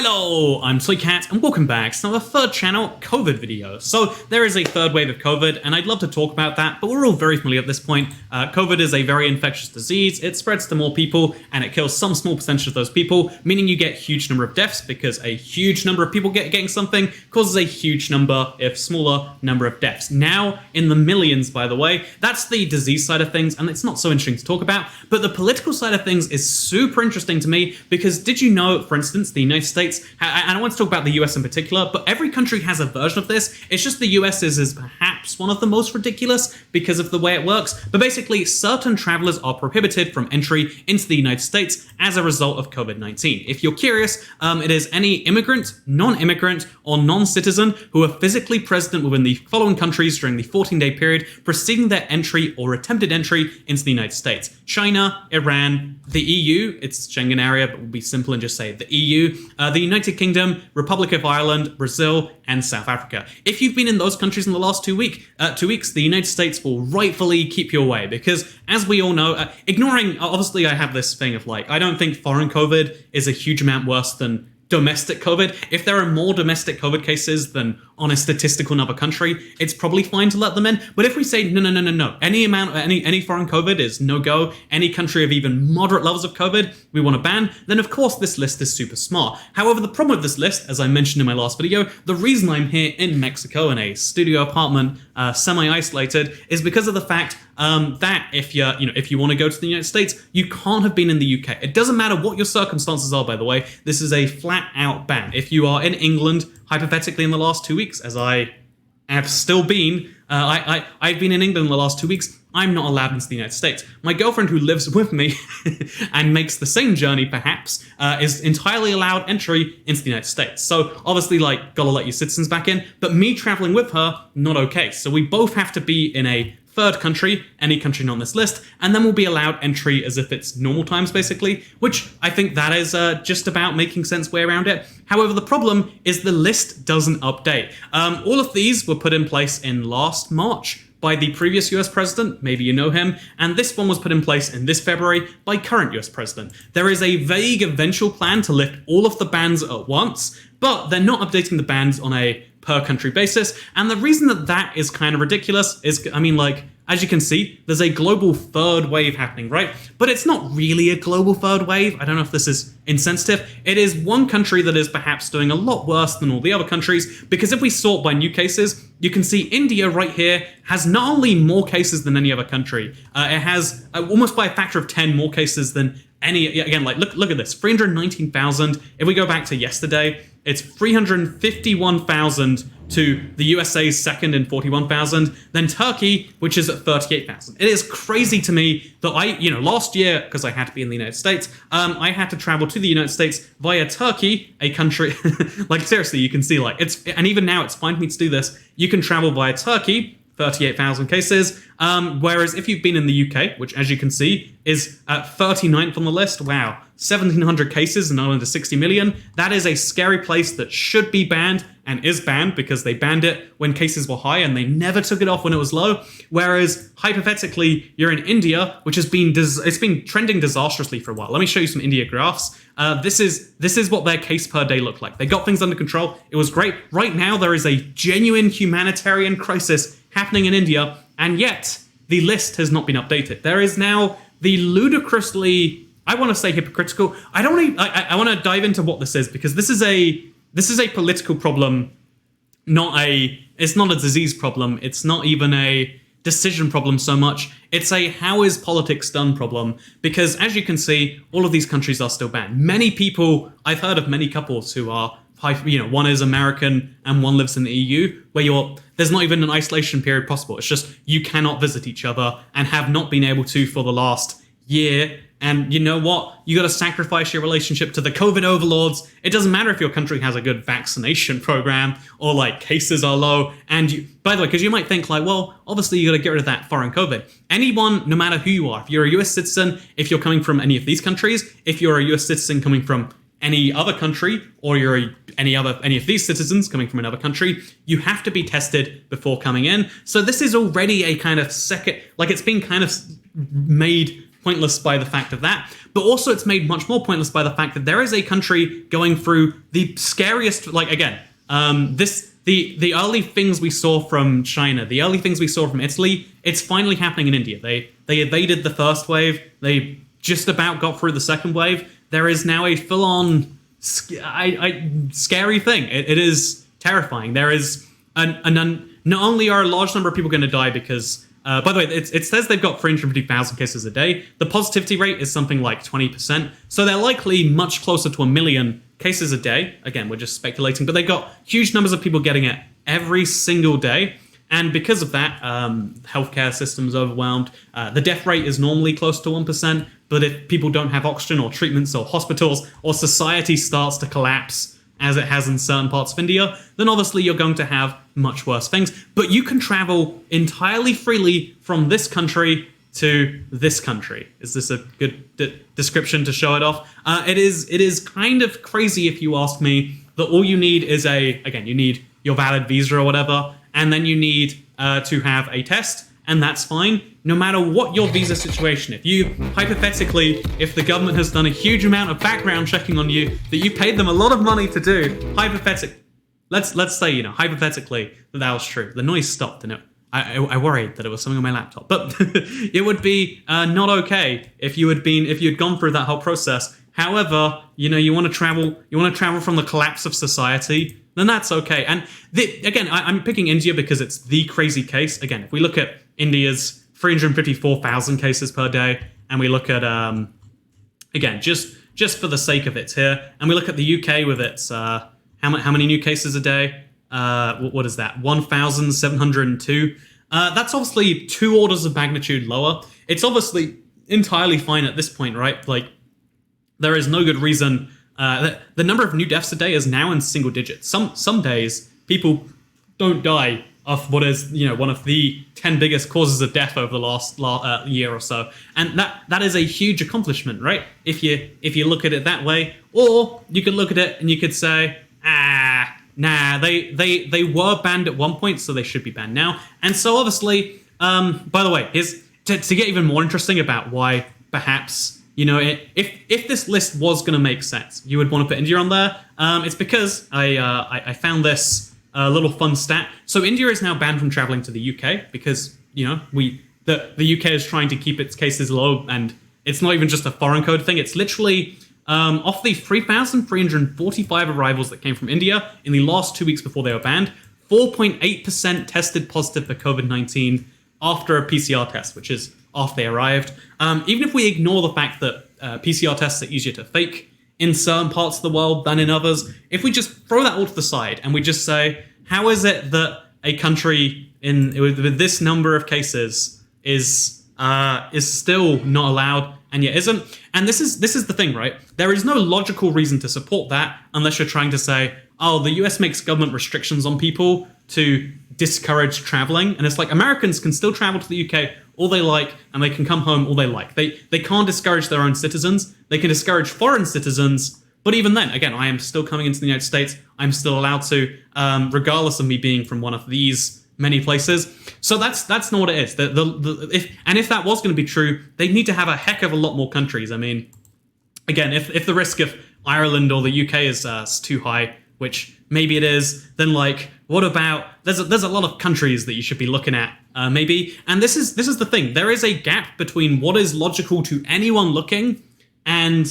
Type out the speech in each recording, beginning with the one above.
Hello, I'm Toycat and welcome back to another third channel COVID video. So there is a third wave of COVID and I'd love to talk about that, but we're all very familiar at this point. COVID is a very infectious disease. It spreads to more people and it kills some small percentage of those people, meaning you get a huge number of deaths because a huge number of people getting something causes a huge number, if smaller, number of deaths. Now, in the millions, by the way. That's the disease side of things and it's not so interesting to talk about, but the political side of things is super interesting to me because did you know, for instance, the United States, and I want to talk about the US in particular, but every country has a version of this. It's just the US is perhaps one of the most ridiculous because of the way it works. But basically, certain travelers are prohibited from entry into the United States as a result of COVID-19. If you're curious, it is any immigrant, non-immigrant, or non-citizen who are physically present within the following countries during the 14-day period preceding their entry or attempted entry into the United States. China, Iran, the EU, it's Schengen area, but we'll be simple and just say the EU, the United Kingdom, Republic of Ireland, Brazil, and South Africa. If you've been in those countries in the last 2 weeks, the United States will rightfully keep you away because, as we all know, ignoring, obviously I have this thing of like, I don't think foreign COVID is a huge amount worse than domestic COVID. If there are more domestic COVID cases than on a statistical in another country, it's probably fine to let them in. But if we say no, any foreign COVID is no go, any country of even moderate levels of COVID we want to ban, then of course this list is super smart. However, the problem with this list, as I mentioned in my last video, the reason I'm here in Mexico in a studio apartment, semi-isolated, is because of the fact that if you want to go to the United States, you can't have been in the UK. It doesn't matter what your circumstances are, by the way. This is a flat-out ban. If you are in England, hypothetically in the last 2 weeks, as I have still been, I've been in England in the last 2 weeks, I'm not allowed into the United States. My girlfriend who lives with me and makes the same journey, perhaps, is entirely allowed entry into the United States. So obviously, like, gotta let your citizens back in, but me traveling with her, not okay. So we both have to be in a third country, any country not on this list, and then we'll be allowed entry as if it's normal times, basically, which I think that is just about making sense way around it. However, the problem is the list doesn't update. All of these were put in place in last March by the previous US president, maybe you know him, and this one was put in place in this February by current US president. There is a vague eventual plan to lift all of the bans at once, but they're not updating the bans on a per country basis, and the reason that is kind of ridiculous is, I mean, like, as you can see, there's a global third wave happening, right? But it's not really a global third wave. I don't know if this is insensitive. It is one country that is perhaps doing a lot worse than all the other countries, because if we sort by new cases, you can see India right here has not only more cases than any other country, it has almost by a factor of 10 more cases than any, again, like, look at this, 319,000. If we go back to yesterday, it's 351,000 to the USA's second in 41,000, then Turkey, which is at 38,000. It is crazy to me that last year, because I had to be in the United States, I had to travel to the United States via Turkey, a country, like seriously, you can see like, and even now it's fine for me to do this, you can travel via Turkey, 38,000 cases, whereas if you've been in the UK, which as you can see is at 39th on the list, wow, 1,700 cases and not under 60 million, that is a scary place that should be banned and is banned because they banned it when cases were high and they never took it off when it was low. Whereas hypothetically, you're in India, which has been it's been trending disastrously for a while. Let me show you some India graphs. This is what their case per day looked like. They got things under control. It was great. Right now, there is a genuine humanitarian crisis happening in India, and yet the list has not been updated. There is now the ludicrously, I want to say hypocritical. I want to dive into what this is because this is a political problem, it's not a disease problem. It's not even a decision problem so much. It's a how is politics done problem because as you can see, all of these countries are still banned. Many people, I've heard of many couples who are, one is American and one lives in the EU, where there's not even an isolation period possible. It's just you cannot visit each other and have not been able to for the last year. And you know what? You got to sacrifice your relationship to the COVID overlords. It doesn't matter if your country has a good vaccination program or like cases are low. And by the way, because you might think like, well, obviously you got to get rid of that foreign COVID. Anyone, no matter who you are, if you're a US citizen, if you're coming from any of these countries, if you're a US citizen coming from any other country, or you're any of these citizens coming from another country, you have to be tested before coming in. So this is already a kind of second, like it's been kind of made pointless by the fact of that, but also it's made much more pointless by the fact that there is a country going through the scariest, like, again, the early things we saw from China, the early things we saw from Italy, it's finally happening in India. They evaded the first wave. They just about got through the second wave. There is now a full-on scary thing. It is terrifying. There is not only are a large number of people going to die because, by the way, it says they've got 350,000 cases a day. The positivity rate is something like 20%. So they're likely much closer to 1 million cases a day. Again, we're just speculating, but they've got huge numbers of people getting it every single day. And because of that, healthcare system's overwhelmed. The death rate is normally close to 1%, but if people don't have oxygen or treatments or hospitals or society starts to collapse, as it has in certain parts of India, then obviously you're going to have much worse things. But you can travel entirely freely from this country to this country. Is this a good description to show it off? It is kind of crazy if you ask me, that all you need is you need your valid visa or whatever, and then you need to have a test, and that's fine. No matter what your visa situation, if the government has done a huge amount of background checking on you that you paid them a lot of money to do, let's say, hypothetically that was true. The noise stopped, and I worried that it was something on my laptop, but it would be not okay if you'd gone through that whole process. However, you want to travel from the collapse of society, then that's okay. And again, I'm picking India because it's the crazy case. Again, if we look at India's 354,000 cases per day, and we look at again, just for the sake of it here, and we look at the UK with its how many new cases a day? What is that? 1,702. That's obviously 2 orders of magnitude lower. It's obviously entirely fine at this point, right? Like, there is no good reason. The number of new deaths a day is now in single digits. Some days people don't die of what is one of the 10 biggest causes of death over the last year or so, and that is a huge accomplishment, right? If you look at it that way, or you could look at it and you could say, nah, they were banned at one point, so they should be banned now. And so obviously, by the way, here's to get even more interesting about why perhaps. If this list was going to make sense, you would want to put India on there. It's because I found this little fun stat. So India is now banned from traveling to the UK because the UK is trying to keep its cases low, and it's not even just a foreign code thing. It's literally off the 3,345 arrivals that came from India in the last 2 weeks before they were banned, 4.8% tested positive for COVID-19 after a PCR test, which is after they arrived. Even if we ignore the fact that PCR tests are easier to fake in certain parts of the world than in others, if we just throw that all to the side and we just say, how is it that a country with this number of cases is still not allowed and yet isn't? And this is the thing, right? There is no logical reason to support that unless you're trying to say, oh, the US makes government restrictions on people to discourage traveling, and it's like Americans can still travel to the UK all they like, and they can come home all they like. They can't discourage their own citizens. They can discourage foreign citizens, but even then, again, I am still coming into the United States. I'm still allowed to, regardless of me being from one of these many places. So that's not what it is. If that was going to be true, they'd need to have a heck of a lot more countries. I mean, again, if the risk of Ireland or the UK is too high, which maybe it is, then what about there's a lot of countries that you should be looking at, maybe. And this is the thing. There is a gap between what is logical to anyone looking and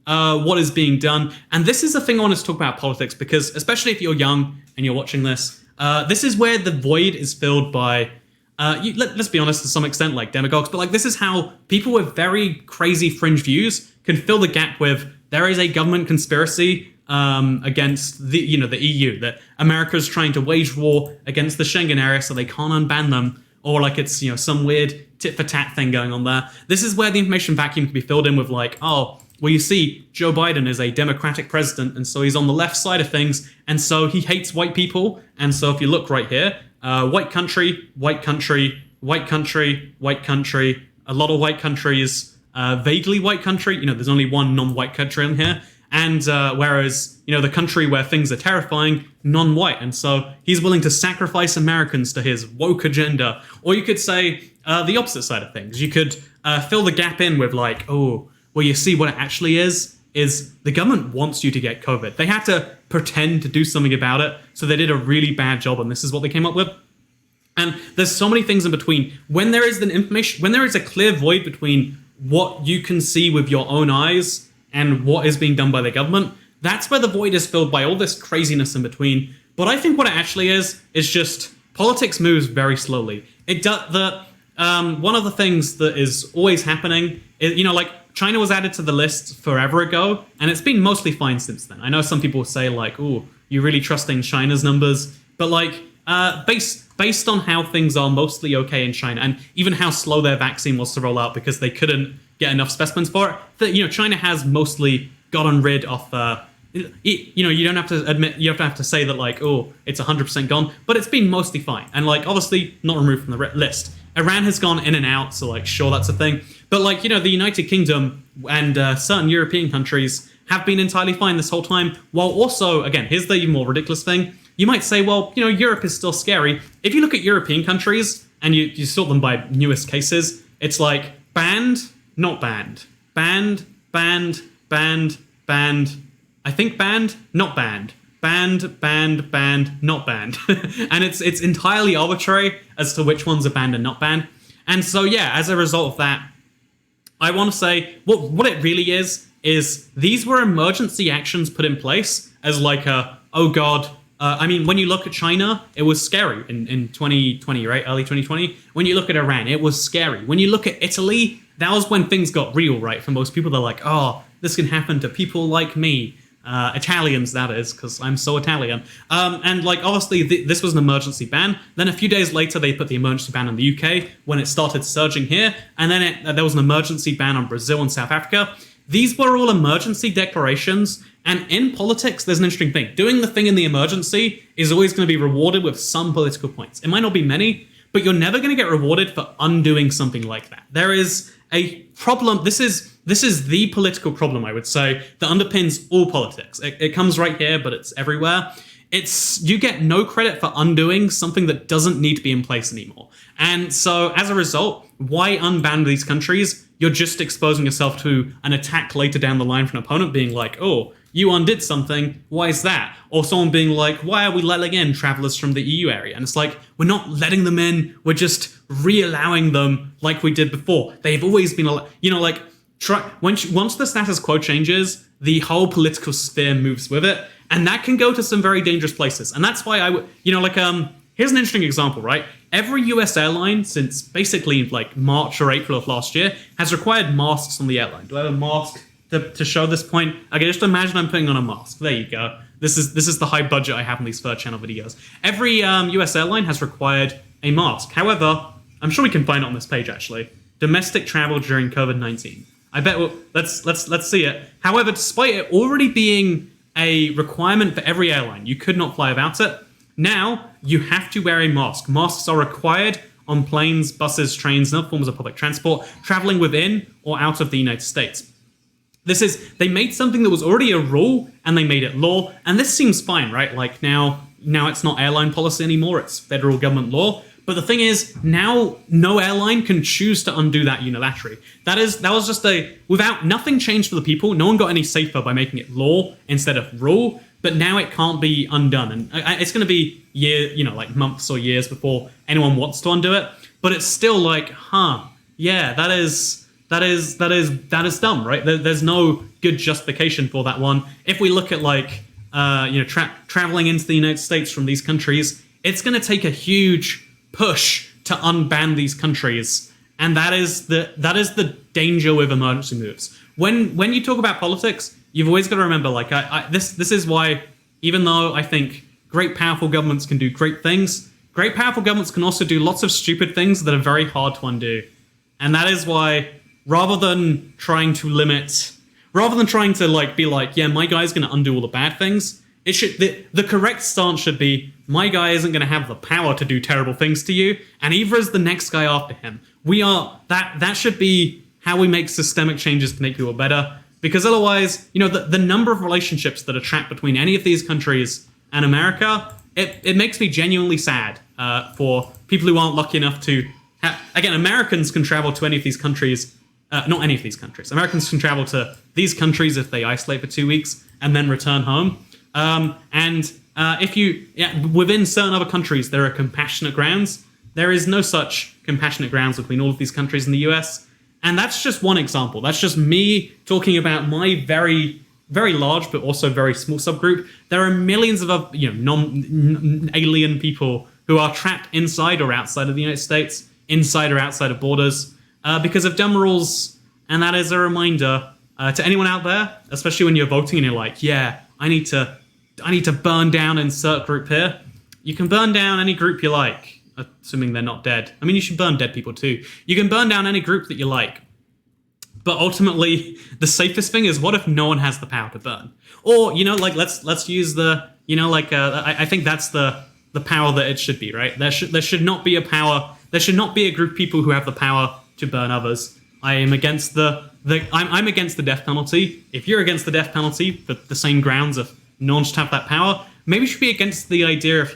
what is being done. And this is the thing I want to talk about politics, because especially if you're young and you're watching this, this is where the void is filled by let's be honest, to some extent, like demagogues, but this is how people with very crazy fringe views can fill the gap with there is a government conspiracy against the EU, that America's trying to wage war against the Schengen area so they can't unban them, or it's some weird tit for tat thing going on there. This is where the information vacuum can be filled in with you see, Joe Biden is a Democratic president, and so he's on the left side of things, and so he hates white people. And so if you look right here, white country, white country, white country, white country, a lot of white countries, vaguely white country. There's only one non-white country in here. And whereas, the country where things are terrifying, non-white. And so he's willing to sacrifice Americans to his woke agenda. Or you could say the opposite side of things. You could fill the gap in with like, oh, well, you see what it actually is the government wants you to get COVID. They had to pretend to do something about it, so they did a really bad job, and this is what they came up with. And there's so many things in between. When there is a clear void between what you can see with your own eyes and what is being done by the government, that's where the void is filled by all this craziness in between. But I think what it actually is just politics moves very slowly. One of the things that is always happening is, like, China was added to the list forever ago, and it's been mostly fine since then. I know some people say, like, oh, you're really trusting China's numbers, but, like, based on how things are mostly okay in China, and even how slow their vaccine was to roll out because they couldn't get enough specimens for it, that, China has mostly gotten rid of, you don't have to admit, you have to say that, like, oh, it's 100% gone, but it's been mostly fine, and, like, obviously not removed from the list. Iran has gone in and out, so, like, sure, that's a thing. But, like, the United Kingdom and certain European countries have been entirely fine this whole time, while also, again, here's the even more ridiculous thing. You might say, well, Europe is still scary. If you look at European countries, and you sort them by newest cases, it's like banned, not banned. Banned, banned, banned, banned. I think banned, not banned. Banned, banned, banned, not banned. And it's entirely arbitrary as to which ones are banned and not banned. And so, yeah, as a result of that, I want to say what it really is these were emergency actions put in place as like oh God. When you look at China, it was scary in 2020, right? Early 2020. When you look at Iran, it was scary. When you look at Italy, that was when things got real, right? For most people, they're like, oh, this can happen to people like me. Italians, that is, because I'm so Italian. And like, obviously, this was an emergency ban. Then a few days later, they put the emergency ban on the UK when it started surging here. And then there was an emergency ban on Brazil and South Africa. These were all emergency declarations. And in politics, there's an interesting thing. Doing the thing in the emergency is always going to be rewarded with some political points. It might not be many, but you're never going to get rewarded for undoing something like that. There is a problem. This is the political problem, I would say, that underpins all politics. It comes right here, but it's everywhere. You get no credit for undoing something that doesn't need to be in place anymore. And so as a result, why unban these countries? You're just exposing yourself to an attack later down the line from an opponent being like, oh, you undid something, why is that? Or someone being like, why are we letting in travelers from the EU area? And it's like, we're not letting them in, we're just re-allowing them like we did before. They've always been, once the status quo changes, the whole political sphere moves with it, and that can go to some very dangerous places. And that's why here's an interesting example, right? Every US airline since basically like March or April of last year has required masks on the airline. Do I have a mask to show this point? Okay, just imagine I'm putting on a mask. There you go. This is the high budget I have in these third channel videos. Every US airline has required a mask. However, I'm sure we can find it on this page actually. Domestic travel during COVID-19. I bet let's see it. However, despite it already being a requirement for every airline, you could not fly without it. Now you have to wear a mask. Masks are required on planes, buses, trains, and other forms of public transport traveling within or out of the United States. They made something that was already a rule and they made it law, and this seems fine, right? Like now it's not airline policy anymore, it's federal government law. But the thing is, now no airline can choose to undo that unilaterally. That was just nothing changed for the people. No one got any safer by making it law instead of rule. But now it can't be undone, and it's going to be months or years before anyone wants to undo it. But it's still like, yeah, that is dumb, right? There's no good justification for that one. If we look at traveling into the United States from these countries, it's going to take a huge push to unban these countries, and that is the danger with emergency moves. When you talk about politics, you've always got to remember, this is why, even though I think great powerful governments can do great things, great powerful governments can also do lots of stupid things that are very hard to undo. And that is why, rather than trying to be like, yeah, my guy's going to undo all the bad things, the correct stance should be, my guy isn't going to have the power to do terrible things to you, and either is the next guy after him. That should be how we make systemic changes to make people better, because otherwise, the number of relationships that are trapped between any of these countries and America, it makes me genuinely sad for people who aren't lucky enough to again, Americans can travel to any of these countries. Not any of these countries. Americans can travel to these countries if they isolate for 2 weeks and then return home. If you, within certain other countries, there are compassionate grounds. There is no such compassionate grounds between all of these countries in the US. And that's just one example. That's just me talking about my very, very large, but also very small subgroup. There are millions of other, non-alien people who are trapped inside or outside of the United States, inside or outside of borders, because of dumb rules. And that is a reminder to anyone out there, especially when you're voting and you're like, yeah, I need to burn down insert group here. You can burn down any group you like, assuming they're not dead. I mean, you should burn dead people too. You can burn down any group that you like. But ultimately, the safest thing is, what if no one has the power to burn? Or, let's use the, I think that's the power that it should be, right? There should not be a power. There should not be a group of people who have the power to burn others. I am against I'm against the death penalty. If you're against the death penalty for the same grounds of no one should have that power, maybe you should be against the idea of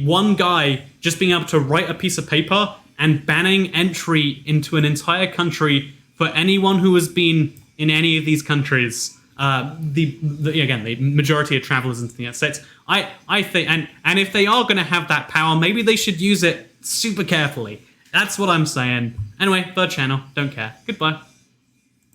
one guy just being able to write a piece of paper and banning entry into an entire country for anyone who has been in any of these countries. The majority of travelers into the United States. I think, and if they are going to have that power, maybe they should use it super carefully. That's what I'm saying. Anyway, third channel, don't care. Goodbye.